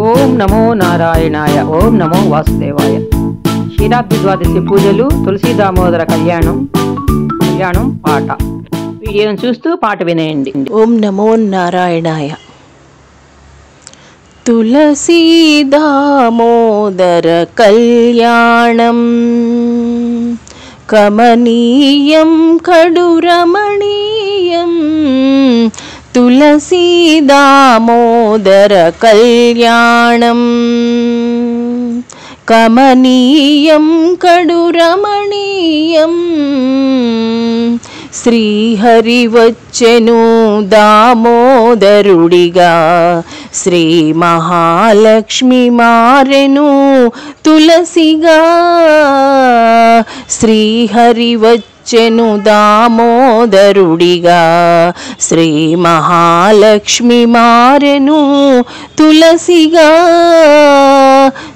ఓం నమో నారాయణాయ. ఓం నమో వాసుదేవాయ. క్షీరాబ్ది ద్వాదశి పూజలు, తులసీ దామోదర కళ్యాణం పాట. వీడియోను చూస్తూ పాట వినేయండి. ఓం నమో నారాయణాయ. తులసీ దామోదర కళ్యాణం కమనీయం కడురమణీయం. తులసీ దామోదర కళ్యాణం కమనీయం కడురమణీయం. శ్రీహరి వచ్చెను దామోదరుడిగా, శ్రీ మహాలక్ష్మి మారెను తులసిగా. శ్రీహరి వచ్చెను దామోదరుడిగా, శ్రీ మహాలక్ష్మి మారెను తులసిగా.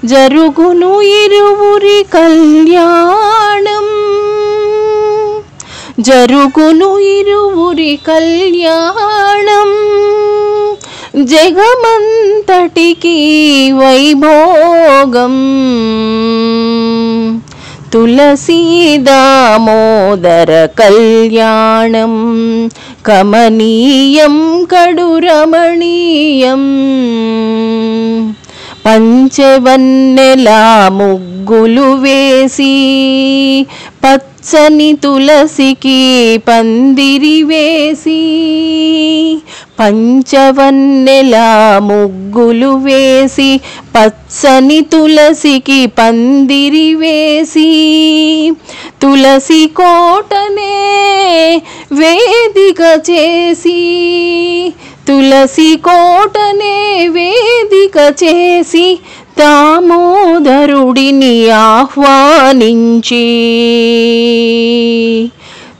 జరుగును ఇరువురి కళ్యాణం, జరుగును ఇరువురి కళ్యాణం. జగమంతటికి వైభోగం. తులసీ దామోదర కళ్యాణం కమనీయం కడురమణీయం. పంచవన్నెల ముగ్గులు వేసి, పచ్చని తులసికి పందిరి వేసి. పంచవన్నెల ముగ్గులు వేసి, పచ్చని తులసికి పందిరి వేసి. తులసి కోటనే వేదిక చేసి, తులసి కోటనే వేదిక చేసి. దామోదరుడిని ఆహ్వానించి,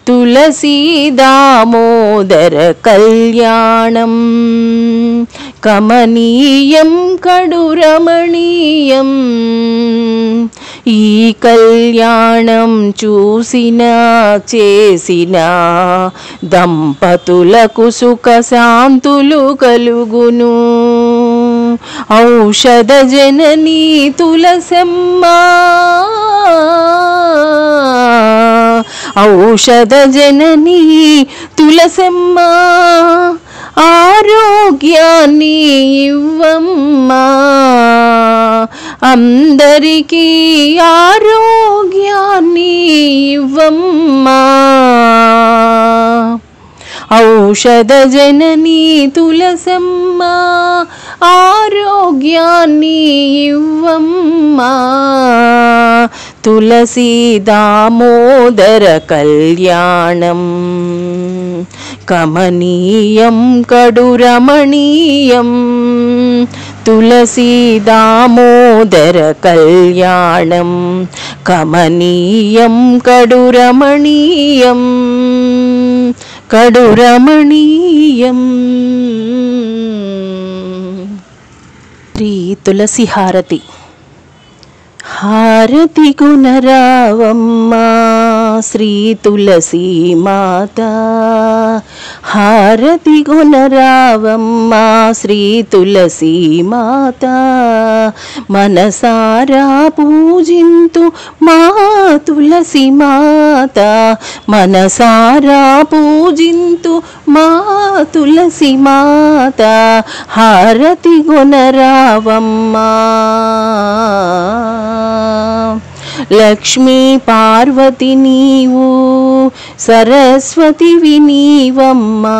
తులసీ దామోదర కళ్యాణం కమనీయం కడురమణీయం. ఈ కళ్యాణం చూసిన చేసిన దంపతులకు సుఖ శాంతులు కలుగును. ఔషధ జననీ తులసమ్మ, ఔషధ జననీ తులసమ్మ. ఆరోగ్యాన్ని ఇవ్వమ్మా, అందరికీ ఆరోగ్యాన్ని ఇవ్వమ్మా. ఔషధ జననీ తులసమ్మ, ఆరోగ్యాన్ని ఇవ్వమ్మా. తులసీ దామోదర కళ్యాణం కమనీయం కడురమణీయం. తులసీ దామోదర కళ్యాణం కమనీయం కడురమణీయం కడురమణీయం. శ్రీ తులసి హారతి. హారతి గుణరావమ్మా శ్రీ తులసీ మాత, హారతి గుణరావమ్మా శ్రీ తులసీ మాత. మనసారా పూజింతు మా తులసి మాత, మనసారా పూజింతు మా తులసి మాత. హారతి గుణరావమ్మా. లక్ష్మీ పార్వతి నీవు సరస్వతివి నీవమ్మా,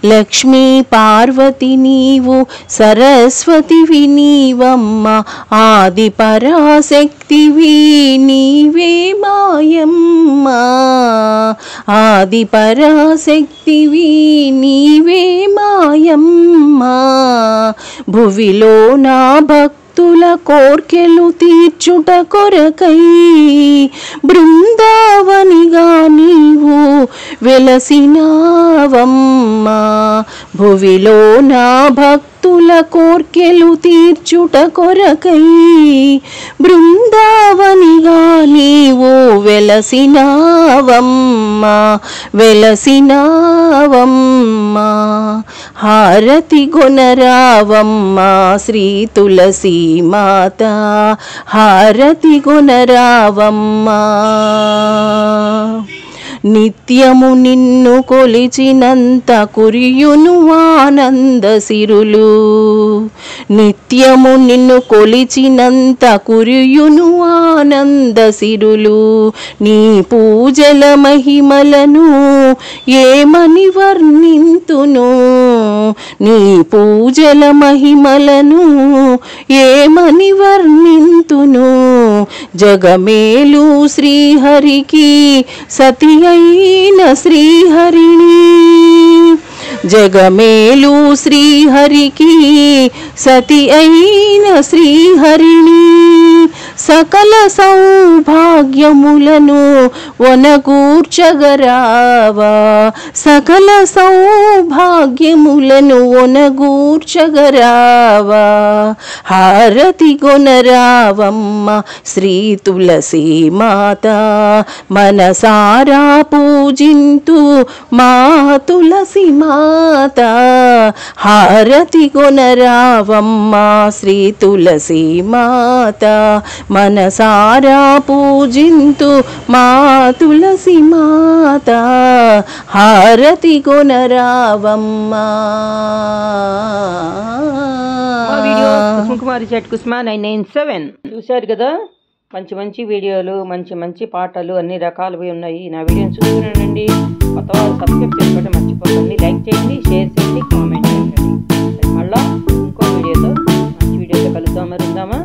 లక్ష్మీ పార్వతి నీవు సరస్వతివి నీవమ్మా. ఆది పరాశక్తివి నీవే మాయమ్మా, ఆది పరాశక్తివి నీవే మాయమ్మా. భువిలో నా భక్తుల కోర్కెలు తీర్చుట కొరకై బృందావనిగా నీవు వెలసినావమ్మా. భువిలో నా భక్తుల భక్తుల కోర్కెలు తీర్చుట కొరకై బృందావనిగా నీవు వెలసినావమ్మా వెలసినావమ్మా. హారతి గొనరావమ్మా శ్రీ తులసీ మాత, హారతి గొనరావమ్మా. నిత్యము నిన్ను కొలిచినంత కురియును ఆనంద సిరులు, నిత్యము నిన్ను కొలిచినంత కురియును ఆనంద సిరులు. నీ పూజల మహిమలను ఏమని వర్ణింతును, నీ పూజల మహిమలను ఏమని వర్ణింతును. జగమేలు శ్రీహరికి సతి అయిన శ్రీహరిణి, జగమేలు శ్రీహరికి సతి అయిన శ్రీహరిణి. సకల సౌభాగ్యములను ఒనగూర్చగరావా, సకల సౌభాగ్యములను ఒనగూర్చగరావా. హారతి గొనరావమ్మ శ్రీ తులసీ మాత, మనసారా పూజింతు మా తులసి మాత. హారతి గొనరావమ్మ శ్రీ తులసీ మాత, మనసారా పూజింతు మా తులసి మాత. హారతి గొనరావమ్మా. కుసుమకుమారి చెట్ కుసుమ 997 చూశారు కదా. మంచి మంచి వీడియోలు, మంచి మంచి పాటలు, అన్ని రకాలవి ఉన్నాయి. నా వీడియోని చూస్తున్నానండి. కొత్త వాళ్ళు సబ్స్క్రైబ్ చేసుకోవడం మర్చిపోకండి. లైక్ చేయండి, షేర్ చేయండి, కామెంట్ చేయండి. మళ్ళీ ఇంకో వీడియోతో మంచి వీడియోతో కలుద్దాం. మరి ఉందామా?